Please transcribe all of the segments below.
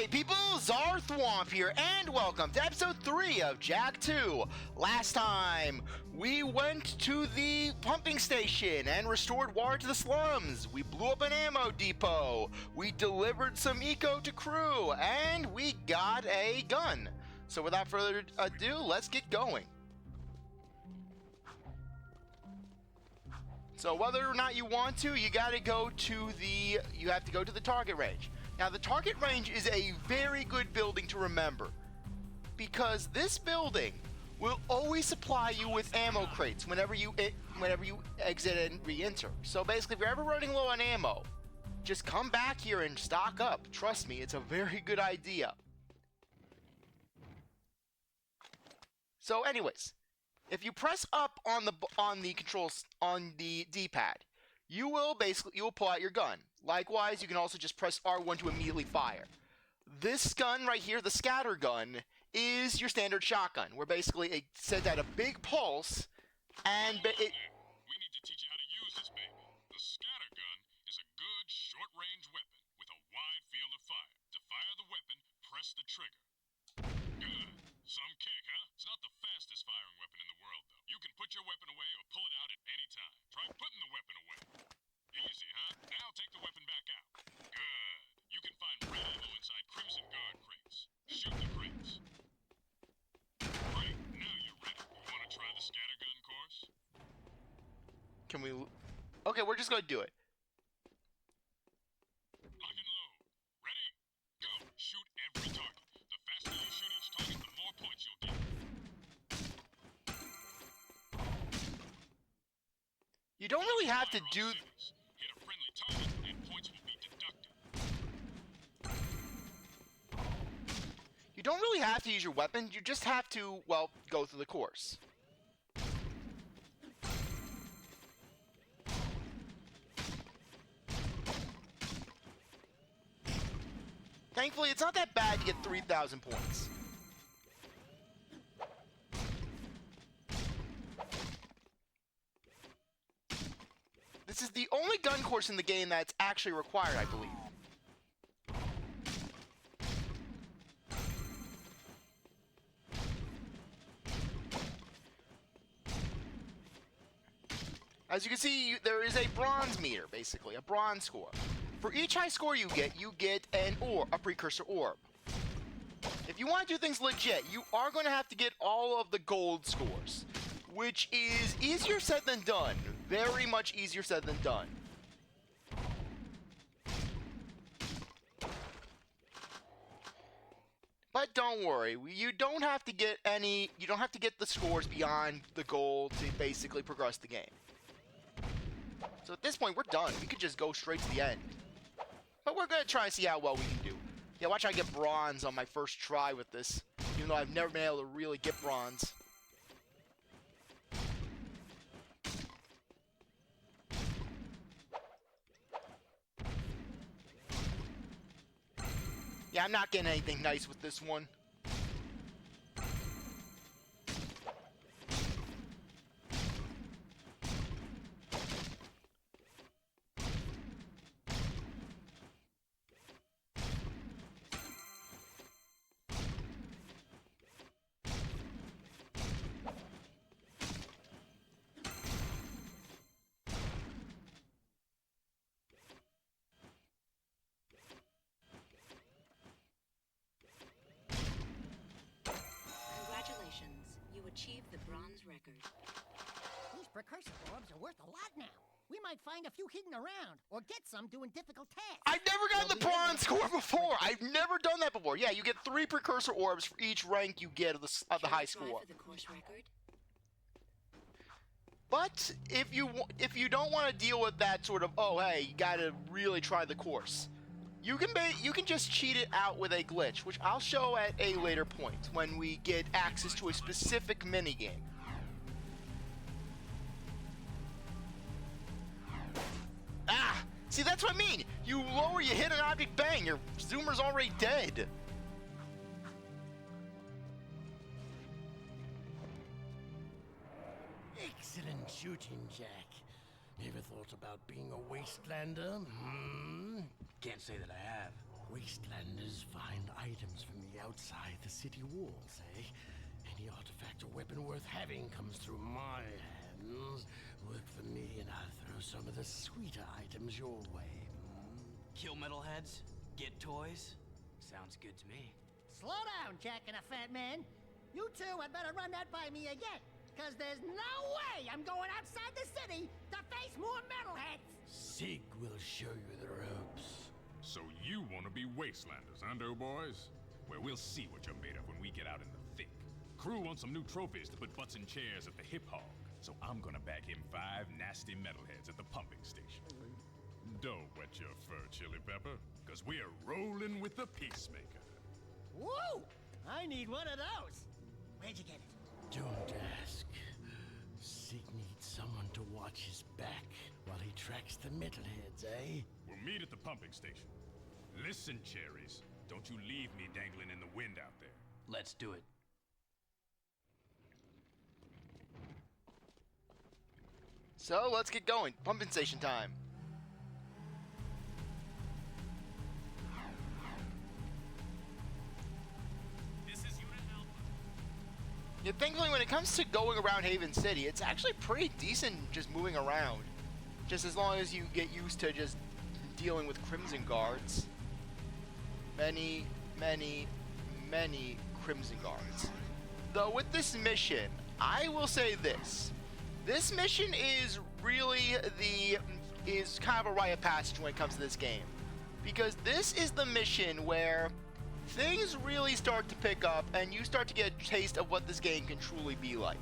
Hey people, CzarThwomp here, and welcome to episode 3 of Jak 2. Last time, we went to the pumping station and restored water to the slums. We blew up an ammo depot. We delivered some eco to crew, and we got a gun. So without further ado, let's get going. So whether or not you want to, you have to go to the target range. Now the target range is a very good building to remember, because this building will always supply you with ammo crates whenever you exit and re-enter. So basically, if you're ever running low on ammo, just come back here and stock up. Trust me, it's a very good idea. So anyways, if you press up on the controls on the D-pad, you will pull out your gun. Likewise, you can also just press R1 to immediately fire. This gun right here, the scatter gun, is your standard shotgun, where basically it sends out a big pulse, and We need to teach you how to use this baby. The scatter gun is a good short-range weapon with a wide field of fire. To fire the weapon, press the trigger. Good. Some kick, huh? It's not the fastest firing weapon in the world, though. You can put your weapon away or pull it out at any time. Try putting the weapon away. Easy, huh? Now take the weapon back out. Good. You can find red ammo inside Crimson Guard crates. Shoot the crates. Great. Now you're ready. You want to try the scattergun course? can we... Okay, we're just gonna do it. Lock and load. Ready? Go. Shoot every target. The faster you shoot each target, the more points you'll get. You don't really have to do... Hit a friendly target and points will be deducted. You don't really have to use your weapon, you just have to, well, go through the course. Thankfully, it's not that bad to get 3,000 points. This is the only gun course in the game that's actually required, I believe. As you can see, there is a bronze meter, basically, a bronze score. For each high score you get an orb, a precursor orb. If you want to do things legit, you are going to have to get all of the gold scores, which is easier said than done. Very much easier said than done. But don't worry, you don't have to get the scores beyond the gold to basically progress the game. So at this point, we're done. We could just go straight to the end. But we're going to try and see how well we can do. Yeah, watch I get bronze on my first try with this, even though I've never been able to really get bronze. Yeah, I'm not getting anything nice with this one. Achieved the bronze record. These precursor orbs are worth a lot now. We might find a few hidden around, or get some doing difficult tasks. I've never gotten the bronze score before. I've never done that before. Yeah, you get 3 precursor orbs for each rank you get of the high score. For the course record? But if you don't want to deal with that sort of, oh hey, you gotta really try the course, you can just cheat it out with a glitch, which I'll show at a later point when we get access to a specific minigame. Ah! See, that's what I mean! You lower, you hit an object, bang, your zoomer's already dead. Excellent shooting, Jack. Ever thought about being a wastelander? Can't say that I have. Wastelanders find items from the outside the city walls, eh? Any artifact or weapon worth having comes through my hands. Work for me and I'll throw some of the sweeter items your way. Kill metalheads? Get toys? Sounds good to me. Slow down, Jack and a Fat Man. You two had better run that by me again, because there's no way I'm going outside the city to face more metalheads. Sig will show you the ropes. So you want to be wastelanders, huh, doughboys? Well, we'll see what you're made of when we get out in the thick. Crew wants some new trophies to put butts in chairs at the hip hog, so I'm gonna bag him 5 nasty metalheads at the pumping station. Don't wet your fur, Chili Pepper, because we're rolling with the Peacemaker. Woo! I need one of those. Where'd you get it? Don't ask. Sig needs someone to watch his back while he tracks the metalheads, eh? We'll meet at the pumping station. Listen, cherries, don't you leave me dangling in the wind out there. Let's do it. So let's get going. Pumping station time. This is Unit Alpha. Yeah, thankfully, when it comes to going around Haven City, it's actually pretty decent just moving around. Just as long as you get used to just dealing with Crimson Guards. Many, many, many Crimson Guards. Though with this mission, I will say this. This mission is really is kind of a rite of passage when it comes to this game. Because this is the mission where things really start to pick up and you start to get a taste of what this game can truly be like.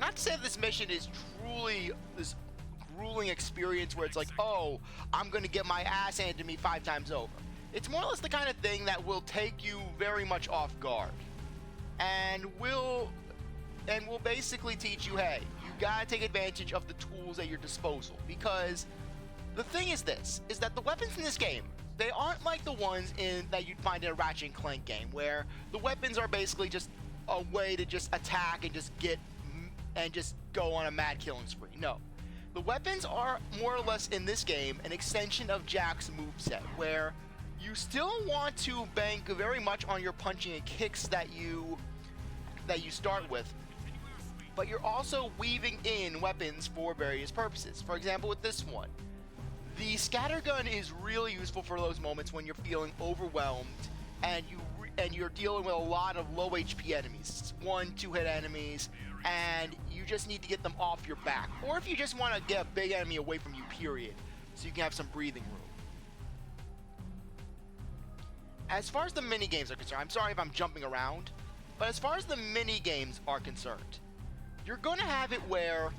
Not to say that this mission is truly this grueling experience where it's like, oh, I'm going to get my ass handed to me 5 times over. It's more or less the kind of thing that will take you very much off guard. And will basically teach you, hey, you gotta take advantage of the tools at your disposal. Because the thing is this, is that the weapons in this game, they aren't like the ones that you'd find in a Ratchet & Clank game, where the weapons are basically just a way to just attack and just go on a mad killing spree. No. The weapons are more or less in this game an extension of Jack's moveset, where you still want to bank very much on your punching and kicks that you start with, but you're also weaving in weapons for various purposes. For example, with this one, the scattergun is really useful for those moments when you're feeling overwhelmed and you're dealing with a lot of low HP enemies, 1, 2-hit enemies, and you just need to get them off your back. Or if you just want to get a big enemy away from you, period, so you can have some breathing room. As far as the mini games are concerned, I'm sorry if I'm jumping around, but as far as the mini games are concerned, you're going to have it where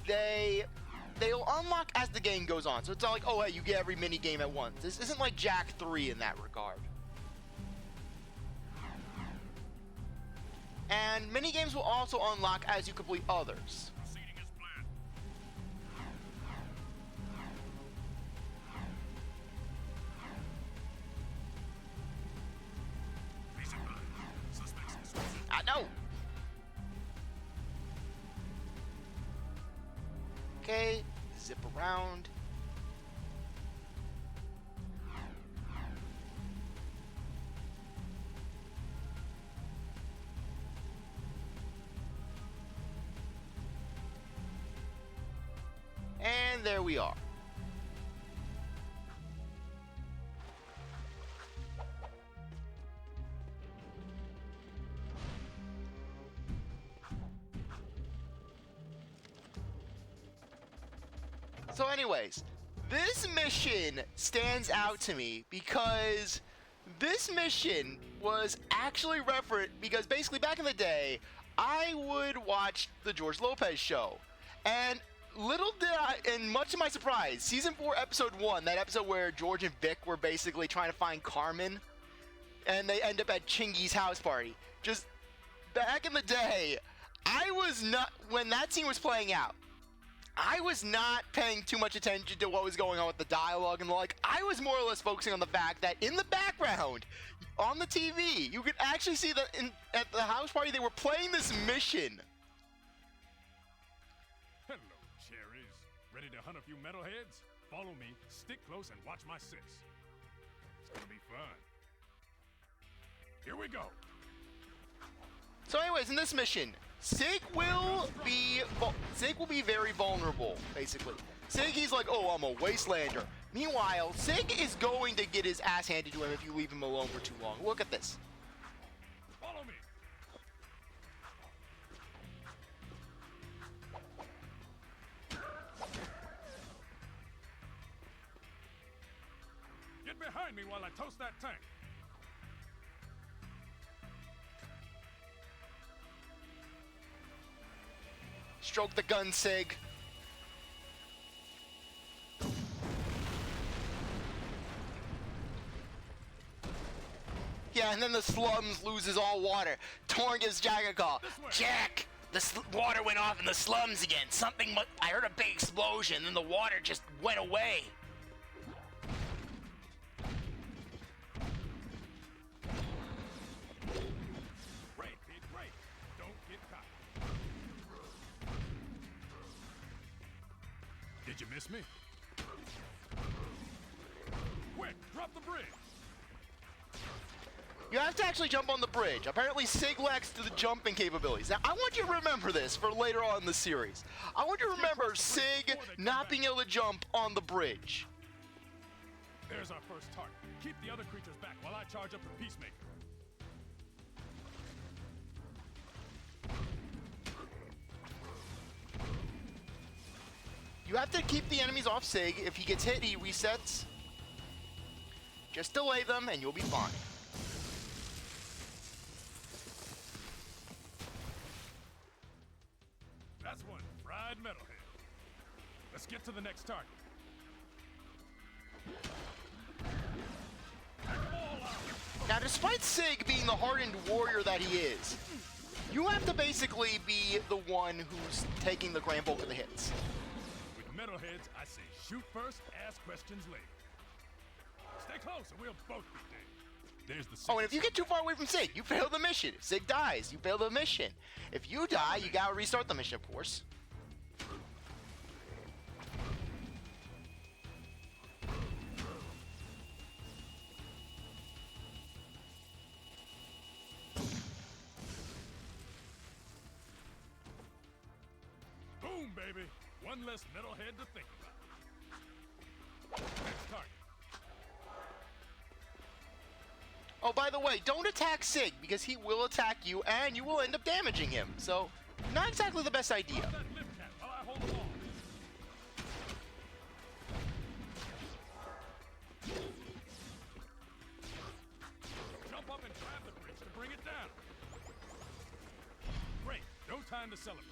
they'll unlock as the game goes on. So it's not like, oh, hey, you get every mini game at once. This isn't like Jack 3 in that regard. And mini games will also unlock as you complete others. Proceeding as planned. Be advised. Suspects in suit. I know. Okay, zip around. And there we are. So anyways, this mission stands out to me because this mission was actually referenced because basically back in the day, I would watch the George Lopez show. And little did I, and much to my surprise, Season 4, Episode 1, that episode where George and Vic were basically trying to find Carmen, and they end up at Chingy's house party. Just back in the day, I was not, when that scene was playing out, I was not paying too much attention to what was going on with the dialogue and the like. I was more or less focusing on the fact that in the background, on the TV, you could actually see that at the house party they were playing this mission. Hello, cherries. Ready to hunt a few metalheads? Follow me, stick close, and watch my sis. It'll be fun. Here we go. So anyways, in this mission, Sig will be very vulnerable, basically. Sig, he's like, oh, I'm a wastelander. Meanwhile, Sig is going to get his ass handed to him if you leave him alone for too long. Look at this. Follow me. Get behind me while I toast that tank. Stroke the gun, Sig. Yeah, and then the slums loses all water. Torn gives Jack a call. Jack, the water went off in the slums again. I heard a big explosion, and the water just went away. Break, Pete, break. Don't get caught. Did you miss me? Quick, drop the bridge. You have to actually jump on the bridge. Apparently, Sig lacks the jumping capabilities. Now, I want you to remember this for later on in the series. I want you to remember Sig not being able to jump on the bridge. There's our first target. Keep the other creatures back while I charge up the Peacemaker. You have to keep the enemies off Sig. If he gets hit, he resets. Just delay them, and you'll be fine. That's one fried metalhead. Let's get to the next target. Take 'em all out. Now, despite Sig being the hardened warrior that he is, you have to basically be the one who's taking the grand bulk of the hits. With metalheads, I say shoot first, ask questions later. Stay close and we'll both be dead. There's the Oh, and if you get too far away from Sig, you fail the mission. If Sig dies, you fail the mission. If you die, you gotta restart the mission, of course. Boom, baby. One less metalhead to think about. Next target. Oh, by the way, don't attack Sig, because he will attack you, and you will end up damaging him. So, not exactly the best idea. Drop that lift cap while I hold them all. Jump up and grab the bridge to bring it down. Great. No time to celebrate.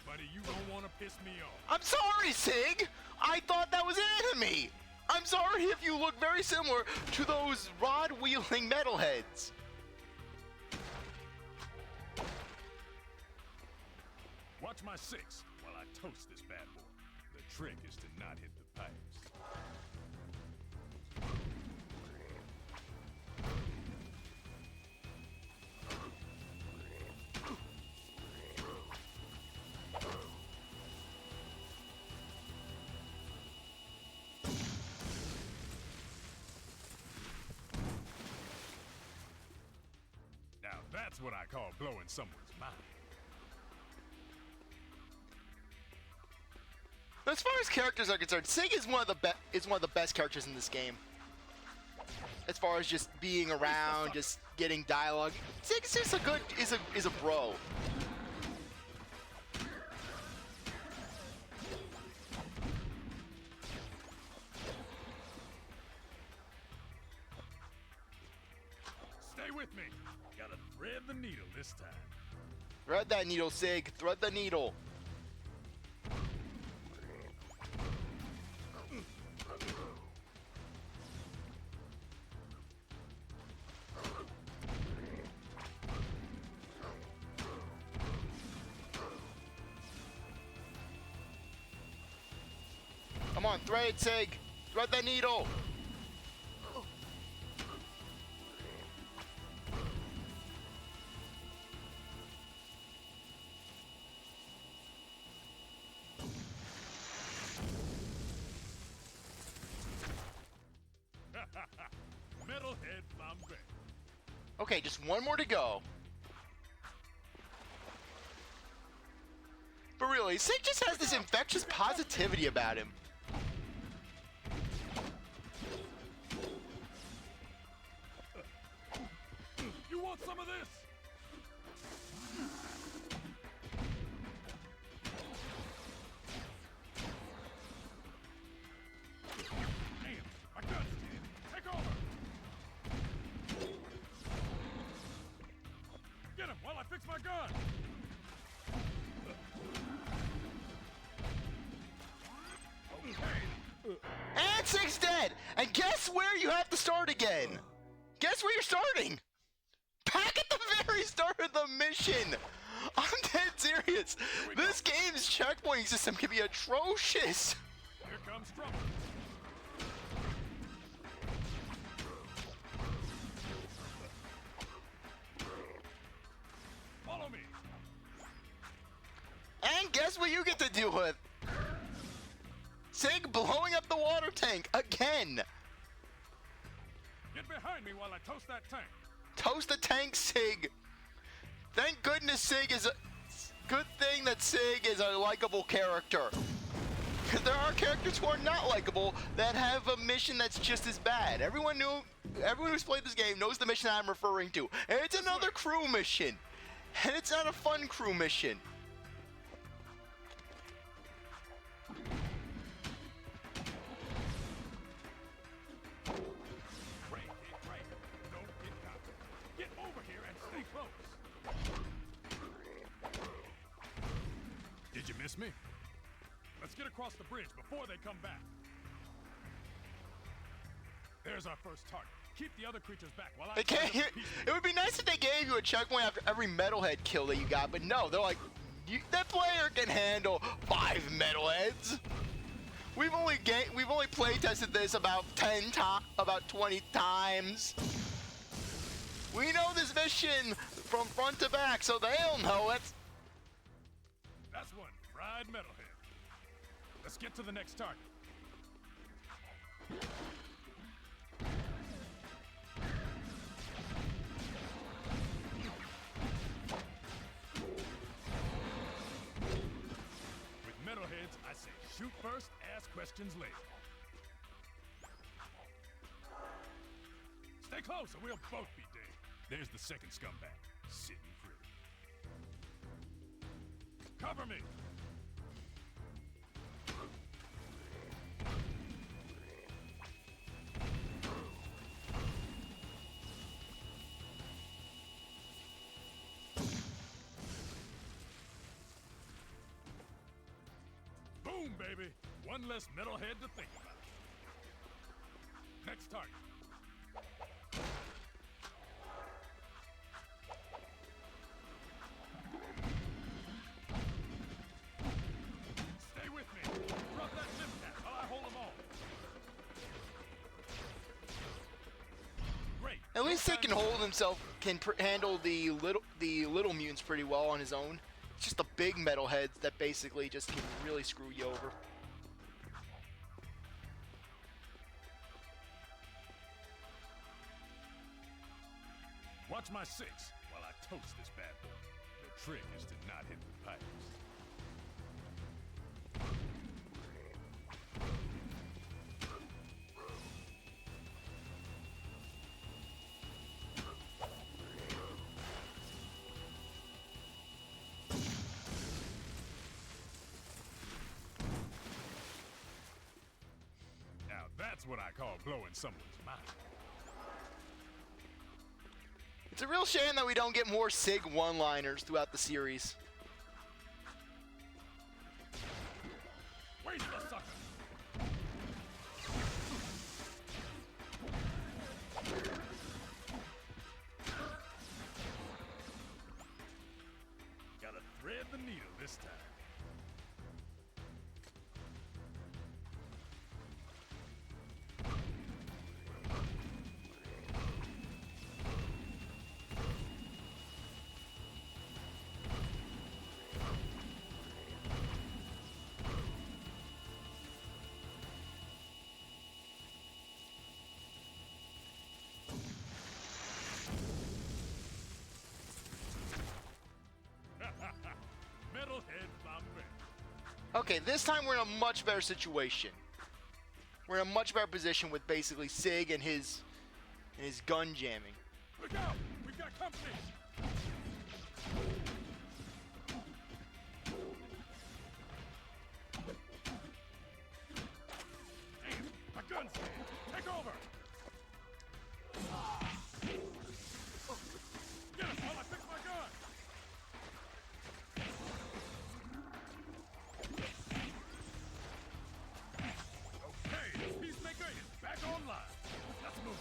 Buddy, you don't want to piss me off. I'm sorry, Sig! I thought that was an enemy! I'm sorry if you look very similar to those rod-wielding metalheads. Watch my six while I toast this bad boy. The trick is to not hit the pipes. Now that's what I call blowing someone's mind. As far as characters are concerned, Sig is one of the best characters in this game. As far as just being around, just getting dialogue, Sig's just is a bro. Stay with me. Gotta thread the needle this time. Thread that needle, Sig. Thread the needle. Come on, thread it, Sig. Thread that needle. Metalhead flambe. Okay, just one more to go. But really, Sig just has this infectious positivity about him. You want some of this? Damn, my gun's dead. Take over. Get him while I fix my gun. And Sig's dead! And guess where you have to start again? Guess where you're starting? Back at the very start of the mission! I'm dead serious. This game's checkpointing system can be atrocious. Here comes trouble. Follow me. And guess what you get to deal with? Sig blowing up the water tank again. Get behind me while I toast that tank. Toast the tank, Sig. Thank goodness Sig is a good thing that Sig is a likable character. Because there are characters who are not likable that have a mission that's just as bad. Everyone who's played this game knows the mission I'm referring to. And it's another crew mission. And it's not a fun crew mission. Right. Don't get caught. Get over here and stay close. Did you miss me? Let's get across the bridge before they come back. There's our first target. Keep the other creatures back while I... They can't hear. It would be nice if they gave you a checkpoint after every metalhead kill that you got, but no, they're like, that player can handle 5 metalheads. We've only play tested this about 20 times. We know this mission from front to back, so they'll know it. That's one fried metalhead. Let's get to the next target. With metalheads, I say shoot first, ask questions later. Stay close or we'll both be dead. There's the second scumbag, sitting pretty. Cover me! Boom, baby! One less metalhead to think about. Next target. Stay with me. Drop that zip cap while I hold them all. Great. At least he can hold himself, can handle the little mutants pretty well on his own. It's just the big metalheads that basically just can really screw you over. Watch my 6 while I toast this bad boy. The trick is to not hit the pipes. Now that's what I call blowing someone's mind. It's a real shame that we don't get more Sig one-liners throughout the series. Where's the sucker? Gotta thread the needle this time. Okay, this time we're in a much better situation. We're in a much better position with basically Sig and his gun jamming. Look out! We've got company! Damn, my gun's here. Take over! Get us while I fix my gun! Okay, this peacemaker is back online. Let's move.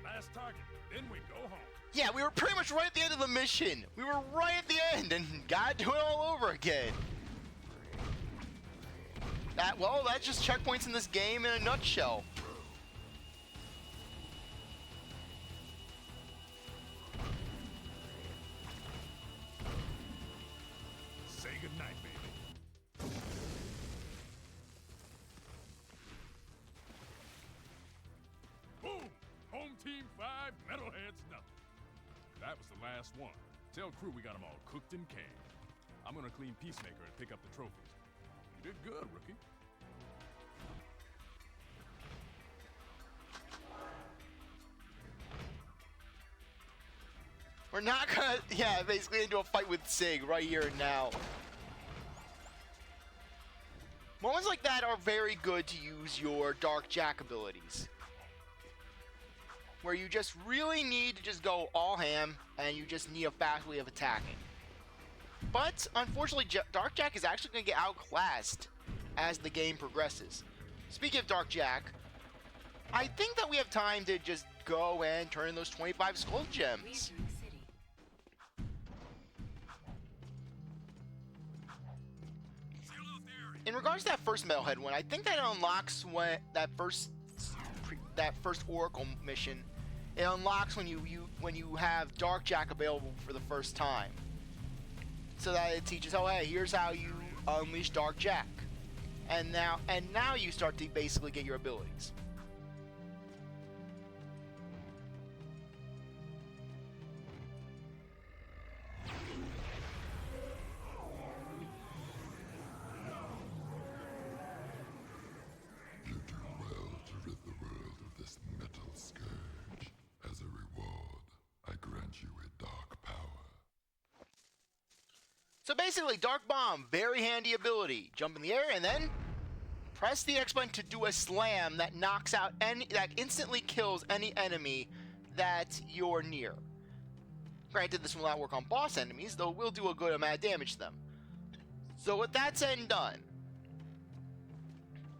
Last target, then we go home. Yeah, we were pretty much right at the end of the mission. We were right at the end and got to do it all over again. That's just checkpoints in this game in a nutshell. Say goodnight, baby. Boom! Home team 5, metalheads nothing. That was the last one. Tell crew we got them all cooked and canned. I'm gonna clean Peacemaker and pick up the trophies. You did good, rookie. We're not gonna, basically into a fight with Sig right here and now. Moments like that are very good to use your Dark Jack abilities. Where you just really need to just go all ham, and you just need a fast way of attacking. But, unfortunately, Dark Jack is actually going to get outclassed as the game progresses. Speaking of Dark Jack, I think that we have time to just go and turn in those 25 skull gems. Reentering city. In regards to that first Metalhead one, I think that it unlocks when that first Oracle mission. It unlocks when you have Dark Jack available for the first time, so that it teaches, oh hey, here's how you unleash Dark Jack, and now you start to basically get your abilities. You do well to rid the world of this metal scourge. As a reward, I grant you a dark power. So basically, Dark Bomb, very handy ability. Jump in the air and then press the X button to do a slam that knocks out that instantly kills any enemy that you're near. Granted, this will not work on boss enemies, though it will do a good amount of damage to them. So with that said and done,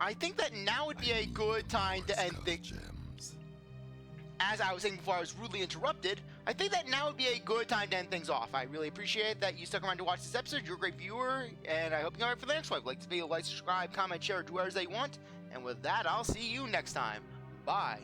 I think that now would be a good time to end things. Gems. As I was saying before I was rudely interrupted, I think that now would be a good time to end things off. I really appreciate that you stuck around to watch this episode. You're a great viewer, and I hope you come back for the next one. If you like this video, like, subscribe, comment, share, do whatever you want. And with that, I'll see you next time. Bye.